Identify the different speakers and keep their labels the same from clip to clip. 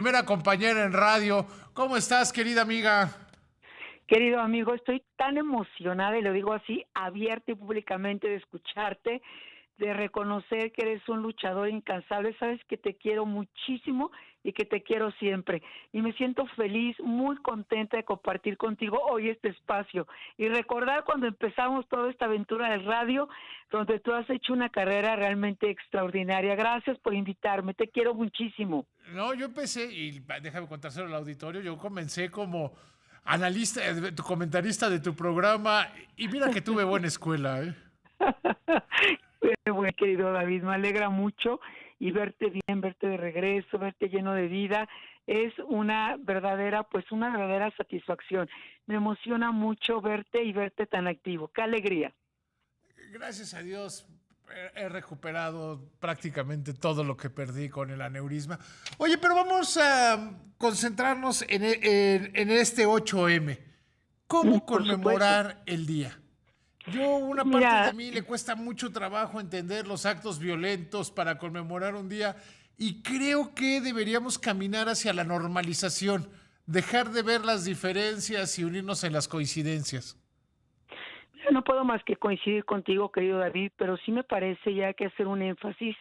Speaker 1: Primera compañera en radio. ¿Cómo estás, querida amiga?
Speaker 2: Querido amigo, estoy tan emocionada, y lo digo así, abierta y públicamente de escucharte, de reconocer que eres un luchador incansable. Sabes que te quiero muchísimo y que te quiero siempre. Y me siento feliz, muy contenta de compartir contigo hoy este espacio. Y recordar cuando empezamos toda esta aventura del radio, donde tú has hecho una carrera realmente extraordinaria. Gracias por invitarme, te quiero muchísimo.
Speaker 1: No, yo empecé, y déjame contárselo al auditorio, yo comencé como analista, tu comentarista de tu programa, y mira que tuve buena escuela, ¿eh?
Speaker 2: Bueno, querido David, me alegra mucho y verte bien, verte de regreso, verte lleno de vida, es una verdadera satisfacción. Me emociona mucho verte y verte tan activo. Qué alegría.
Speaker 1: Gracias a Dios he recuperado prácticamente todo lo que perdí con el aneurisma. Oye, pero vamos a concentrarnos en este 8M. ¿Cómo
Speaker 2: Por supuesto.
Speaker 1: conmemorar el día? Yo,
Speaker 2: Pues
Speaker 1: una parte de
Speaker 2: mira,
Speaker 1: mí le cuesta mucho trabajo entender los actos violentos para conmemorar un día y creo que deberíamos caminar hacia la normalización, dejar de ver las diferencias y unirnos en las coincidencias.
Speaker 2: no puedo más que coincidir contigo, querido David, pero sí me parece ya que hacer un énfasis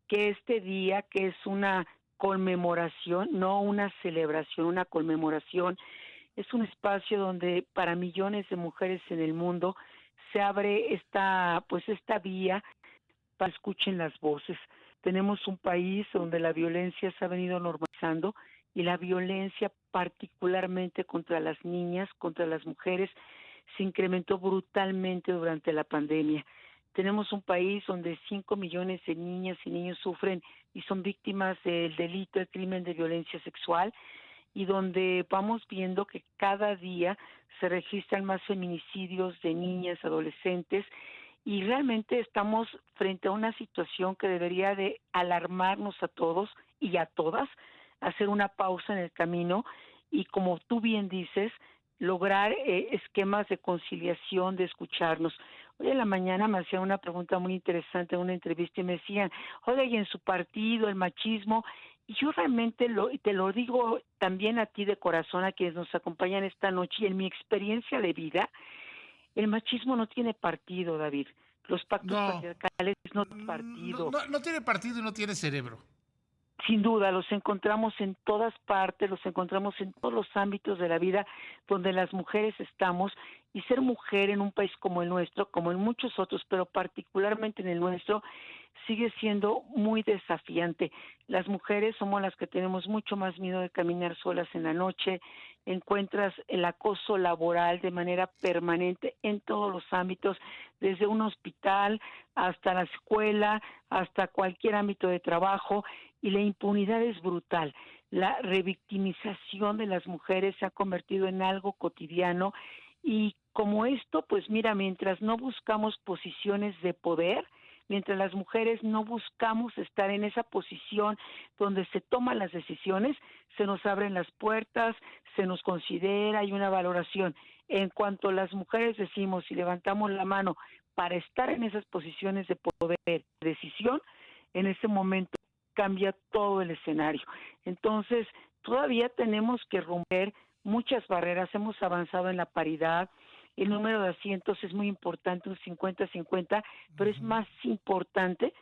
Speaker 2: que este día, que es una conmemoración, no una celebración, una conmemoración, es un espacio donde para millones de mujeres en el mundo se abre esta vía para que escuchen las voces. Tenemos un país donde la violencia se ha venido normalizando y la violencia particularmente contra las niñas, contra las mujeres, se incrementó brutalmente durante la pandemia. Tenemos un país donde 5 millones de niñas y niños sufren y son víctimas del delito, el crimen de violencia sexual, y donde vamos viendo que cada día se registran más feminicidios de niñas, adolescentes, y realmente estamos frente a una situación que debería de alarmarnos a todos y a todas, hacer una pausa en el camino y, como tú bien dices, lograr esquemas de conciliación, de escucharnos. Hoy en la mañana me hacían una pregunta muy interesante en una entrevista y me decían, oiga, y en su partido, el machismo, y yo realmente te lo digo también a ti de corazón, a quienes nos acompañan esta noche, y en mi experiencia de vida, el machismo no tiene partido, David. Los pactos
Speaker 1: No,
Speaker 2: patriarcales no tienen
Speaker 1: no,
Speaker 2: partido.
Speaker 1: no tiene partido y no tiene cerebro.
Speaker 2: Sin duda, los encontramos en todas partes, los encontramos en todos los ámbitos de la vida donde las mujeres estamos, y ser mujer en un país como el nuestro, como en muchos otros, pero particularmente en el nuestro, sigue siendo muy desafiante. Las mujeres somos las que tenemos mucho más miedo de caminar solas en la noche, encuentras el acoso laboral de manera permanente en todos los ámbitos, desde un hospital hasta la escuela, hasta cualquier ámbito de trabajo, y la impunidad es brutal. La revictimización de las mujeres se ha convertido en algo cotidiano, y como esto, pues mira, mientras no buscamos posiciones de poder, mientras las mujeres no buscamos estar en esa posición donde se toman las decisiones, se nos abren las puertas, se nos considera, hay una valoración. En cuanto las mujeres decimos y levantamos la mano para estar en esas posiciones de poder, de decisión, en ese momento cambia todo el escenario. Entonces, todavía tenemos que romper muchas barreras. Hemos avanzado en la paridad, el número de asientos es muy importante, un 50-50, pero es
Speaker 1: Ujú.
Speaker 2: más importante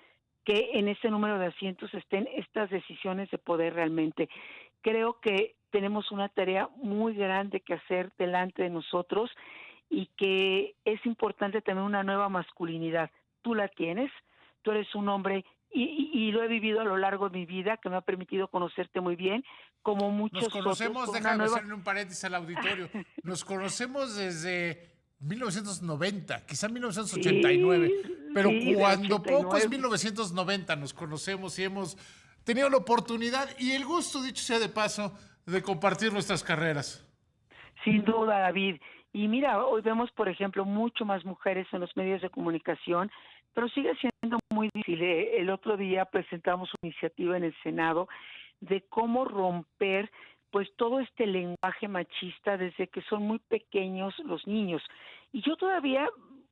Speaker 2: que en ese número de asientos estén estas decisiones de poder realmente. Creo que tenemos una tarea muy grande que hacer delante de nosotros, y que es importante tener una nueva masculinidad. Tú la tienes, tú eres un hombre, y lo he vivido a lo largo de mi vida, que me ha permitido conocerte muy bien, como
Speaker 1: Nos
Speaker 2: muchos otros,
Speaker 1: conocemos,
Speaker 2: con una
Speaker 1: déjame
Speaker 2: nueva...
Speaker 1: hacerle un paréntesis al auditorio, nos conocemos desde 1990, quizá
Speaker 2: Sí,
Speaker 1: 1989, pero
Speaker 2: sí, del
Speaker 1: cuando poco es
Speaker 2: 89.
Speaker 1: 1990 nos conocemos y hemos tenido la oportunidad y el gusto, dicho sea de paso, de compartir nuestras carreras.
Speaker 2: Sin duda, David. Y mira, hoy vemos, por ejemplo, mucho más mujeres en los medios de comunicación, pero sigue siendo muy difícil. El otro día presentamos una iniciativa en el Senado de cómo romper pues todo este lenguaje machista desde que son muy pequeños los niños. Y yo todavía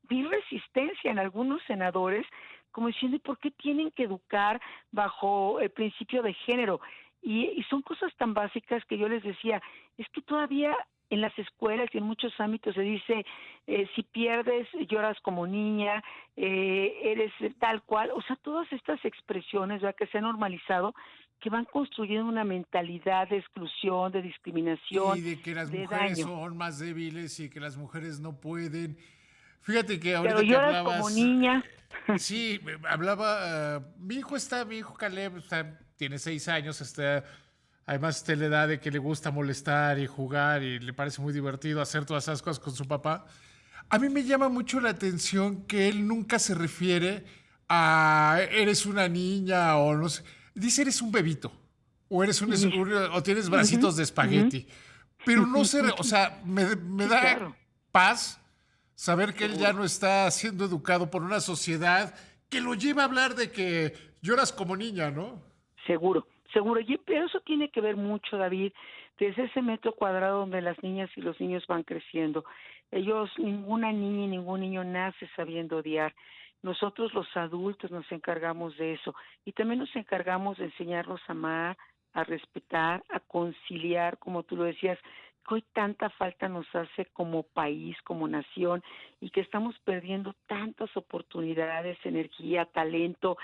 Speaker 2: vi resistencia en algunos senadores, como diciendo, ¿y por qué tienen que educar bajo el principio de género? Y son cosas tan básicas que yo les decía, es que todavía en las escuelas y en muchos ámbitos se dice, si pierdes, lloras como niña, eres tal cual, o sea, todas estas expresiones, ¿verdad?, que se han normalizado, que van construyendo una mentalidad de exclusión, de
Speaker 1: Y
Speaker 2: discriminación,
Speaker 1: de que las
Speaker 2: de
Speaker 1: mujeres
Speaker 2: daño.
Speaker 1: son más débiles y que las mujeres no pueden. Fíjate que
Speaker 2: Pero
Speaker 1: ahorita que
Speaker 2: lloras como
Speaker 1: hablabas,
Speaker 2: niña.
Speaker 1: sí, hablaba, mi hijo Caleb tiene 6 años, además está en la edad de que le gusta molestar y jugar y le parece muy divertido hacer todas esas cosas con su papá. A mí me llama mucho la atención que él nunca se refiere a eres una niña o no sé, dice eres un bebito o
Speaker 2: Y,
Speaker 1: o tienes
Speaker 2: ujú,
Speaker 1: bracitos de
Speaker 2: ujú.
Speaker 1: espagueti. Pero no sé, o sea, me
Speaker 2: Sí,
Speaker 1: da
Speaker 2: claro,
Speaker 1: paz saber que él ya
Speaker 2: seguro.
Speaker 1: no está siendo educado por una sociedad que lo lleva a hablar de que lloras como niña, ¿no?
Speaker 2: Seguro, seguro. Pero eso tiene que ver mucho, David, desde ese metro cuadrado donde las niñas y los niños van creciendo. Ellos, ninguna niña y ningún niño nace sabiendo odiar. Nosotros los adultos nos encargamos de eso y también nos encargamos de enseñarlos a amar, a respetar, a conciliar, como tú lo decías, que hoy tanta falta nos hace como país, como nación, y que estamos perdiendo tantas oportunidades, energía, talento,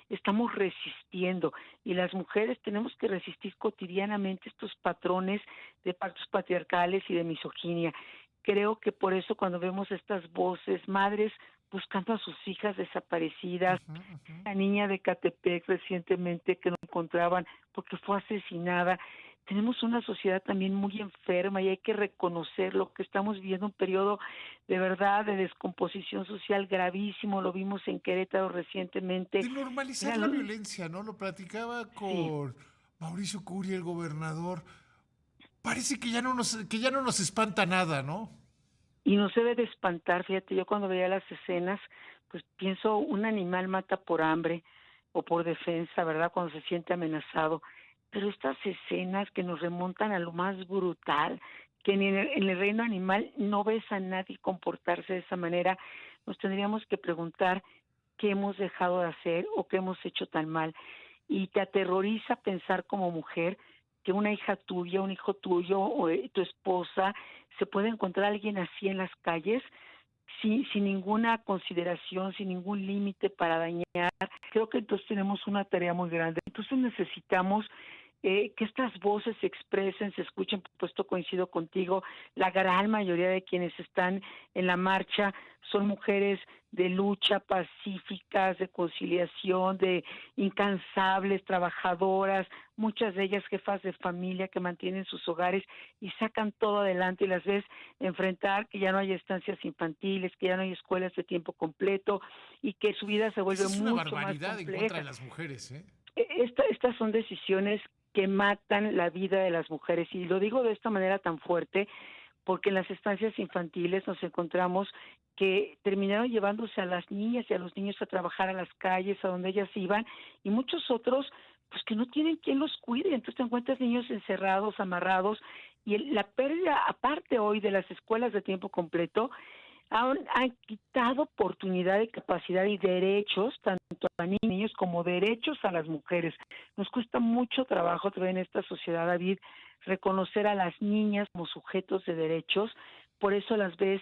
Speaker 2: estamos resistiendo y las mujeres tenemos que resistir cotidianamente estos patrones de pactos patriarcales y de misoginia. Creo que por eso cuando vemos estas voces, madres buscando a sus hijas desaparecidas,
Speaker 1: Ujú, ujú.
Speaker 2: la niña de Catepec recientemente que no encontraban porque fue asesinada. Tenemos una sociedad también muy enferma y hay que reconocerlo, que estamos viviendo un periodo de verdad de descomposición social gravísimo, lo vimos en Querétaro recientemente.
Speaker 1: De normalizar
Speaker 2: Mira,
Speaker 1: la violencia, ¿no? Lo platicaba
Speaker 2: sí,
Speaker 1: con Mauricio Curi, el gobernador. Parece que ya no nos espanta nada, ¿no?
Speaker 2: y no se debe de espantar, fíjate, yo cuando veía las escenas, pues pienso, un animal mata por hambre o por defensa, ¿verdad? Cuando se siente amenazado. Pero estas escenas que nos remontan a lo más brutal, que ni en el reino animal no ves a nadie comportarse de esa manera, nos tendríamos que preguntar qué hemos dejado de hacer o qué hemos hecho tan mal. Y te aterroriza pensar como mujer que una hija tuya, un hijo tuyo o tu esposa se puede encontrar a alguien así en las calles sin ninguna consideración, sin ningún límite para dañar. Creo que entonces tenemos una tarea muy grande. Entonces necesitamos que estas voces se expresen, se escuchen, por supuesto coincido contigo, la gran mayoría de quienes están en la marcha son mujeres de lucha pacíficas, de conciliación, de incansables, trabajadoras, muchas de ellas jefas de familia que mantienen sus hogares y sacan todo adelante y las ves enfrentar que ya no hay estancias infantiles, que ya no hay escuelas de tiempo completo y que su vida se
Speaker 1: Esa
Speaker 2: vuelve
Speaker 1: es una
Speaker 2: mucho más
Speaker 1: barbaridad en contra de
Speaker 2: compleja.
Speaker 1: las mujeres, ¿eh?
Speaker 2: Estas son decisiones que matan la vida de las mujeres y lo digo de esta manera tan fuerte porque en las estancias infantiles nos encontramos que terminaron llevándose a las niñas y a los niños a trabajar a las calles, a donde ellas iban, y muchos otros, pues que no tienen quien los cuide, entonces te encuentras niños encerrados, amarrados, y la pérdida, aparte hoy de las escuelas de tiempo completo, han quitado oportunidad y capacidad y derechos, tanto a niños como derechos a las mujeres. Nos cuesta mucho trabajo todavía en esta sociedad, David, reconocer a las niñas como sujetos de derechos, por eso las ves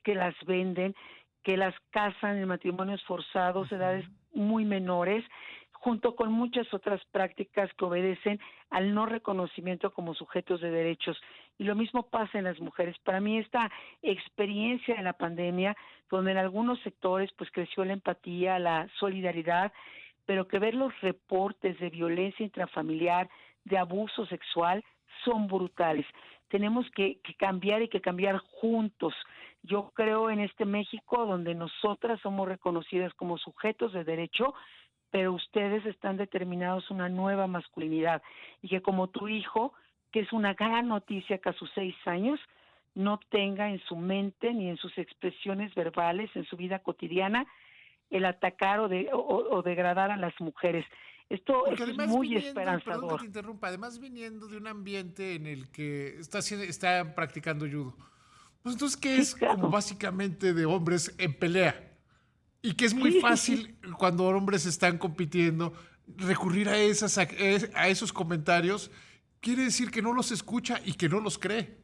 Speaker 2: que las venden, que las casan en matrimonios forzados, edades
Speaker 1: Ujú.
Speaker 2: muy menores, junto con muchas otras prácticas que obedecen al no reconocimiento como sujetos de derechos. Y lo mismo pasa en las mujeres. Para mí esta experiencia de la pandemia, donde en algunos sectores pues creció la empatía, la solidaridad, pero que ver los reportes de violencia intrafamiliar, de abuso sexual, son brutales. Tenemos que cambiar y que cambiar juntos. Yo creo en este México donde nosotras somos reconocidas como sujetos de derecho, pero ustedes están determinados a una nueva masculinidad y que como tu hijo, que es una gran noticia que a sus 6 años no tenga en su mente ni en sus expresiones verbales, en su vida cotidiana, el atacar o degradar a las mujeres.
Speaker 1: Porque
Speaker 2: Esto es
Speaker 1: además
Speaker 2: muy
Speaker 1: viniendo, y perdón que
Speaker 2: esperanzador.
Speaker 1: te interrumpa, además viniendo de un ambiente en el que está practicando judo, pues entonces que
Speaker 2: Sí,
Speaker 1: es como
Speaker 2: claro.
Speaker 1: básicamente de hombres en pelea y que es muy
Speaker 2: Sí, sí, sí.
Speaker 1: fácil cuando hombres están compitiendo recurrir a esos comentarios, quiere decir que no los escucha y que no los cree.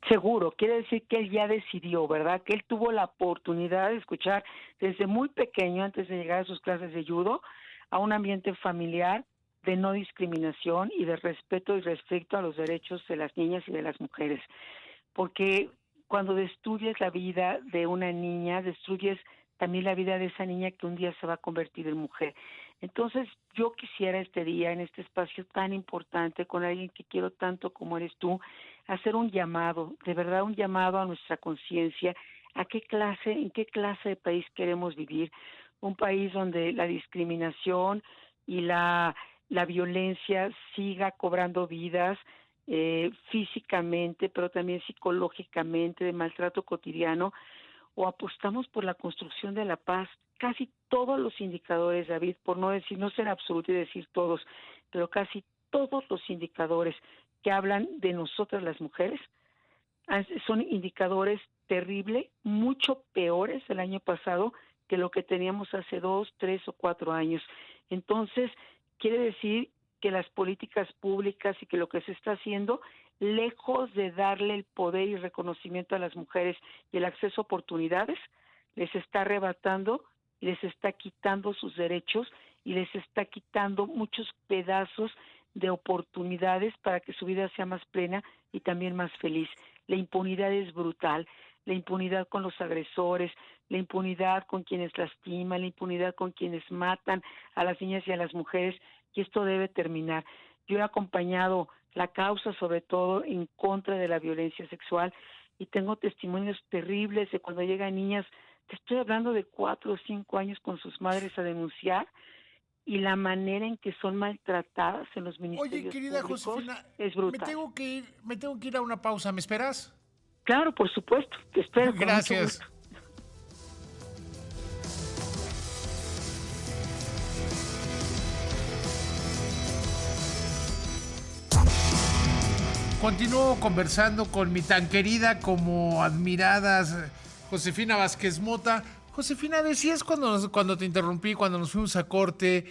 Speaker 2: Seguro, quiere decir que él ya decidió, ¿verdad? Que él tuvo la oportunidad de escuchar desde muy pequeño, antes de llegar a sus clases de judo, a un ambiente familiar de no discriminación y de respeto y respeto a los derechos de las niñas y de las mujeres. Porque cuando destruyes la vida de una niña, destruyes también la vida de esa niña que un día se va a convertir en mujer. Entonces, yo quisiera este día, en este espacio tan importante, con alguien que quiero tanto como eres tú, hacer un llamado, de verdad un llamado a nuestra conciencia, en qué clase de país queremos vivir, un país donde la discriminación y la violencia siga cobrando vidas, físicamente, pero también psicológicamente, de maltrato cotidiano, o apostamos por la construcción de la paz. Casi todos los indicadores, David, por no decir, no ser absoluto y decir todos, pero casi todos los indicadores que hablan de nosotras las mujeres son indicadores terribles, mucho peores el año pasado que lo que teníamos hace 2, 3 o 4 años. Entonces, quiere decir que las políticas públicas y que lo que se está haciendo, lejos de darle el poder y reconocimiento a las mujeres y el acceso a oportunidades, les está arrebatando y les está quitando sus derechos y les está quitando muchos pedazos de oportunidades para que su vida sea más plena y también más feliz. La impunidad es brutal, la impunidad con los agresores, la impunidad con quienes lastiman, la impunidad con quienes matan a las niñas y a las mujeres, y esto debe terminar. Yo he acompañado la causa, sobre todo en contra de la violencia sexual, y tengo testimonios terribles de cuando llegan niñas, te estoy hablando de 4 o 5 años con sus madres a denunciar, y la manera en que son maltratadas en los
Speaker 1: Oye,
Speaker 2: ministerios
Speaker 1: querida
Speaker 2: públicos
Speaker 1: Josefina,
Speaker 2: es brutal.
Speaker 1: me tengo que ir a una pausa, ¿me esperas?
Speaker 2: Claro, por supuesto, te espero con mucho
Speaker 1: Gracias.
Speaker 2: gusto.
Speaker 1: Continúo conversando con mi tan querida como admirada Josefina Vázquez Mota. Josefina, decías cuando te interrumpí, cuando nos fuimos a corte,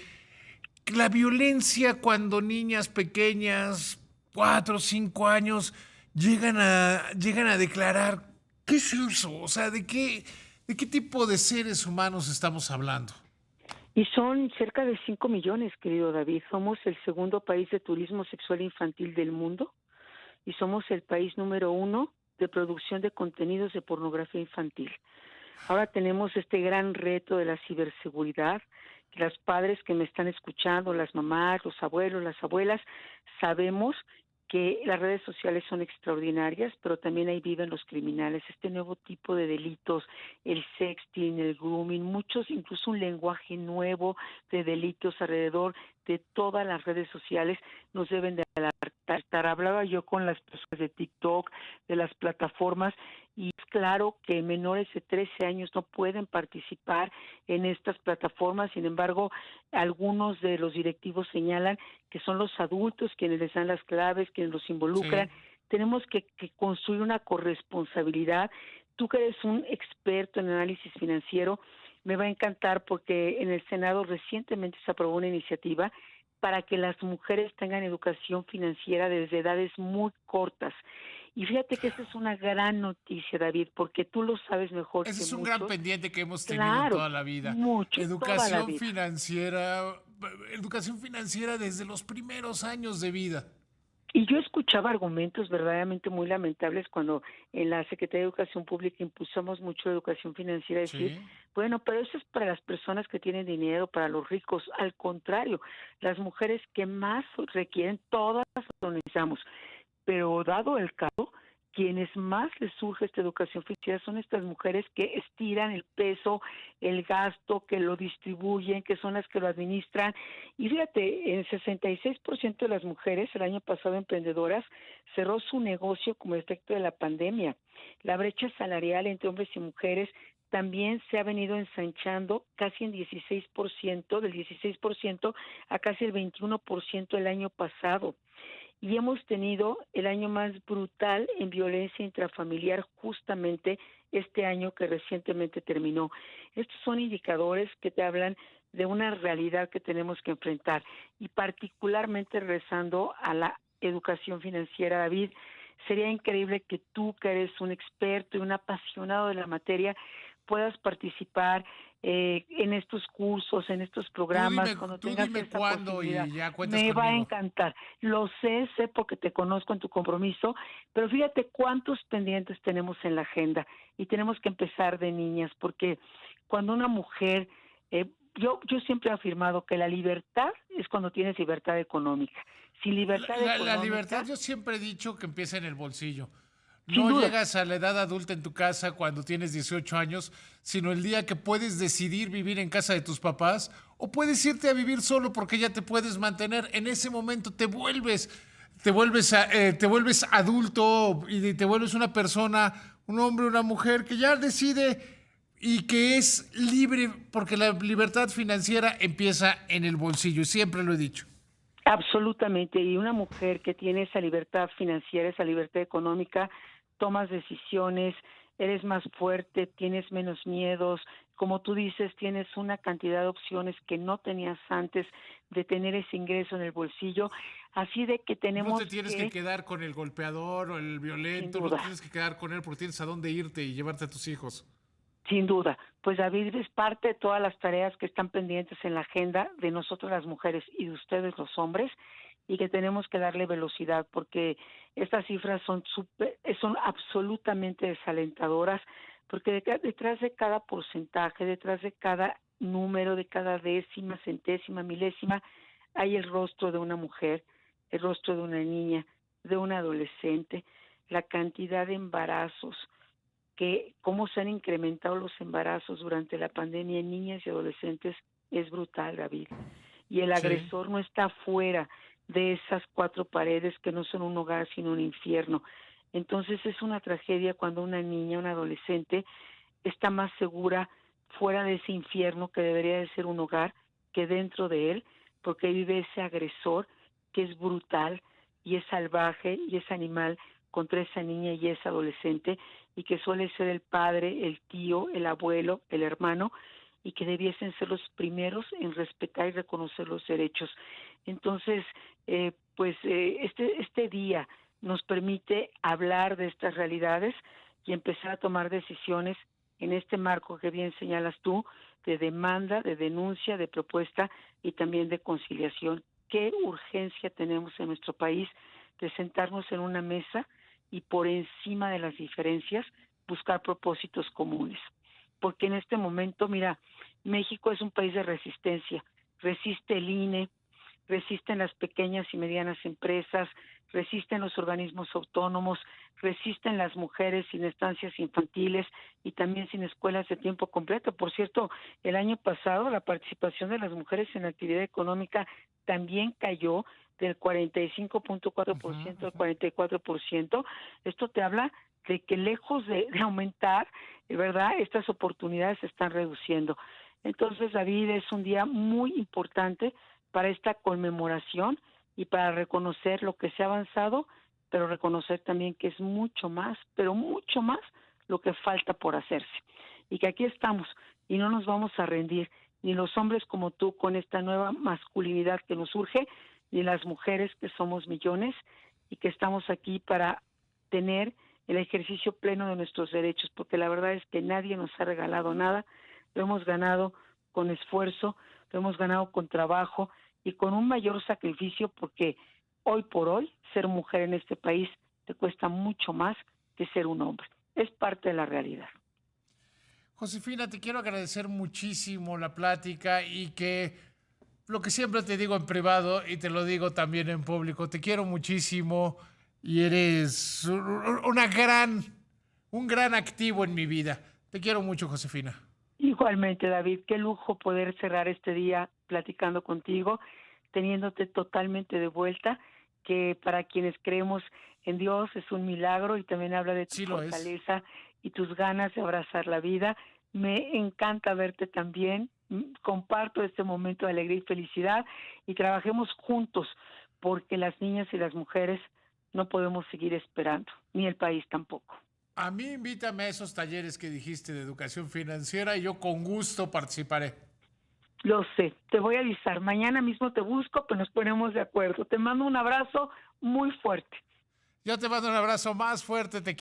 Speaker 1: que la violencia cuando niñas pequeñas, 4 o 5 años, llegan a declarar. ¿Qué es eso? O sea, de qué tipo de seres humanos estamos hablando?
Speaker 2: Y son cerca de 5 millones, querido David. Somos el segundo país de turismo sexual infantil del mundo y somos el país número 1 de producción de contenidos de pornografía infantil. Ahora tenemos este gran reto de la ciberseguridad. Los padres que me están escuchando, las mamás, los abuelos, las abuelas, sabemos que las redes sociales son extraordinarias, pero también ahí viven los criminales, este nuevo tipo de delitos, el sexting, el grooming, muchos, incluso un lenguaje nuevo de delitos alrededor de todas las redes sociales nos deben de alertar. Hablaba yo con las personas de TikTok, de las plataformas, y es claro que menores de 13 años no pueden participar en estas plataformas. Sin embargo, algunos de los directivos señalan que son los adultos quienes les dan las claves, quienes los involucran.
Speaker 1: Sí.
Speaker 2: Tenemos que construir una corresponsabilidad. Tú que eres un experto en análisis financiero, me va a encantar porque en el Senado recientemente se aprobó una iniciativa para que las mujeres tengan educación financiera desde edades muy cortas. Y fíjate que esta es una gran noticia, David, porque tú lo sabes mejor
Speaker 1: Ese
Speaker 2: que
Speaker 1: es un gran
Speaker 2: muchos.
Speaker 1: pendiente que hemos tenido en
Speaker 2: Claro,
Speaker 1: toda la vida.
Speaker 2: mucho, toda la
Speaker 1: Educación
Speaker 2: vida.
Speaker 1: financiera, educación financiera desde los primeros años de vida.
Speaker 2: Y yo escuchaba argumentos verdaderamente muy lamentables cuando en la Secretaría de Educación Pública impulsamos mucho educación financiera, decir,
Speaker 1: Sí.
Speaker 2: bueno, pero eso es para las personas que tienen dinero, para los ricos. Al contrario, las mujeres que más requieren, todas lo necesitamos. Pero dado el caso, quienes más les surge esta educación financiera son estas mujeres que estiran el peso, el gasto, que lo distribuyen, que son las que lo administran. Y fíjate, el 66% de las mujeres el año pasado emprendedoras cerró su negocio como efecto de la pandemia. La brecha salarial entre hombres y mujeres también se ha venido ensanchando casi en 16%, del 16% a casi el 21% el año pasado, y hemos tenido el año más brutal en violencia intrafamiliar justamente este año que recientemente terminó. Estos son indicadores que te hablan de una realidad que tenemos que enfrentar, y particularmente regresando a la educación financiera, David, sería increíble que tú, que eres un experto y un apasionado de la materia, puedas participar en estos cursos, en estos programas, cuando
Speaker 1: Tú
Speaker 2: tengas
Speaker 1: dime
Speaker 2: esta
Speaker 1: cuándo
Speaker 2: posibilidad.
Speaker 1: y ya cuentas
Speaker 2: Me va a
Speaker 1: conmigo.
Speaker 2: encantar. Lo sé porque te conozco en tu compromiso, pero fíjate cuántos pendientes tenemos en la agenda y tenemos que empezar de niñas, porque cuando una mujer, yo siempre he afirmado que la libertad es cuando tienes libertad económica. Sin libertad
Speaker 1: La libertad,
Speaker 2: económica,
Speaker 1: yo siempre he dicho que empieza en el bolsillo.
Speaker 2: sin
Speaker 1: No
Speaker 2: duda.
Speaker 1: llegas a la edad adulta en tu casa cuando tienes 18 años, sino el día que puedes decidir vivir en casa de tus papás o puedes irte a vivir solo porque ya te puedes mantener. En ese momento te vuelves adulto y te vuelves una persona, un hombre, una mujer que ya decide y que es libre porque la libertad financiera empieza en el bolsillo. Siempre lo he dicho.
Speaker 2: Absolutamente, y una mujer que tiene esa libertad financiera, esa libertad económica, tomas decisiones, eres más fuerte, tienes menos miedos, como tú dices, tienes una cantidad de opciones que no tenías antes de tener ese ingreso en el bolsillo, así de que
Speaker 1: No
Speaker 2: tenemos
Speaker 1: te tienes que
Speaker 2: que,
Speaker 1: quedar con el golpeador o el
Speaker 2: sin
Speaker 1: violento, no te
Speaker 2: duda,
Speaker 1: tienes que quedar con él porque tienes a dónde irte y llevarte a tus hijos.
Speaker 2: sin duda, pues David es parte de todas las tareas que están pendientes en la agenda de nosotros las mujeres y de ustedes los hombres, y que tenemos que darle velocidad porque estas cifras son absolutamente desalentadoras, porque detrás de cada porcentaje, detrás de cada número, de cada décima, centésima, milésima, hay el rostro de una mujer, el rostro de una niña, de un adolescente, la cantidad de embarazos, que cómo se han incrementado los embarazos durante la pandemia en niñas y adolescentes es brutal, David. Y el
Speaker 1: Sí.
Speaker 2: agresor no está fuera de esas cuatro paredes que no son un hogar sino un infierno. Entonces es una tragedia cuando una niña, una adolescente, está más segura fuera de ese infierno que debería de ser un hogar que dentro de él, porque vive ese agresor que es brutal y es salvaje y es animal contra esa niña y ese adolescente, y que suele ser el padre, el tío, el abuelo, el hermano, y que debiesen ser los primeros en respetar y reconocer los derechos. Entonces, este día nos permite hablar de estas realidades y empezar a tomar decisiones en este marco que bien señalas tú, de demanda, de denuncia, de propuesta y también de conciliación. ¿Qué urgencia tenemos en nuestro país de sentarnos en una mesa y por encima de las diferencias buscar propósitos comunes? Porque en este momento, mira, México es un país de resistencia. Resiste el INE, resisten las pequeñas y medianas empresas, resisten los organismos autónomos, resisten las mujeres sin estancias infantiles y también sin escuelas de tiempo completo. Por cierto, el año pasado la participación de las mujeres en la actividad económica también cayó del 45.4% al 44%. Esto te habla de que lejos de aumentar, ¿verdad? Estas oportunidades se están reduciendo. Entonces, David, es un día muy importante para esta conmemoración y para reconocer lo que se ha avanzado, pero reconocer también que es mucho más, pero mucho más lo que falta por hacerse. Y que aquí estamos y no nos vamos a rendir, ni los hombres como tú con esta nueva masculinidad que nos surge, ni las mujeres que somos millones y que estamos aquí para tener el ejercicio pleno de nuestros derechos, porque la verdad es que nadie nos ha regalado nada, lo hemos ganado con esfuerzo, lo hemos ganado con trabajo y con un mayor sacrificio, porque hoy por hoy ser mujer en este país te cuesta mucho más que ser un hombre. Es parte de la realidad.
Speaker 1: Josefina, te quiero agradecer muchísimo la plática y que lo que siempre te digo en privado y te lo digo también en público, te quiero muchísimo y eres un gran activo en mi vida. Te quiero mucho, Josefina.
Speaker 2: Igualmente, David, qué lujo poder cerrar este día platicando contigo, teniéndote totalmente de vuelta, que para quienes creemos en Dios es un milagro y también habla de tu
Speaker 1: Sí lo es.
Speaker 2: fortaleza y tus ganas de abrazar la vida. Me encanta verte también, comparto este momento de alegría y felicidad y trabajemos juntos porque las niñas y las mujeres no podemos seguir esperando, ni el país tampoco.
Speaker 1: A mí invítame a esos talleres que dijiste de educación financiera y yo con gusto participaré.
Speaker 2: Lo sé, te voy a avisar. Mañana mismo te busco, pero nos ponemos de acuerdo. Te mando un abrazo muy fuerte.
Speaker 1: Yo te mando un abrazo más fuerte, te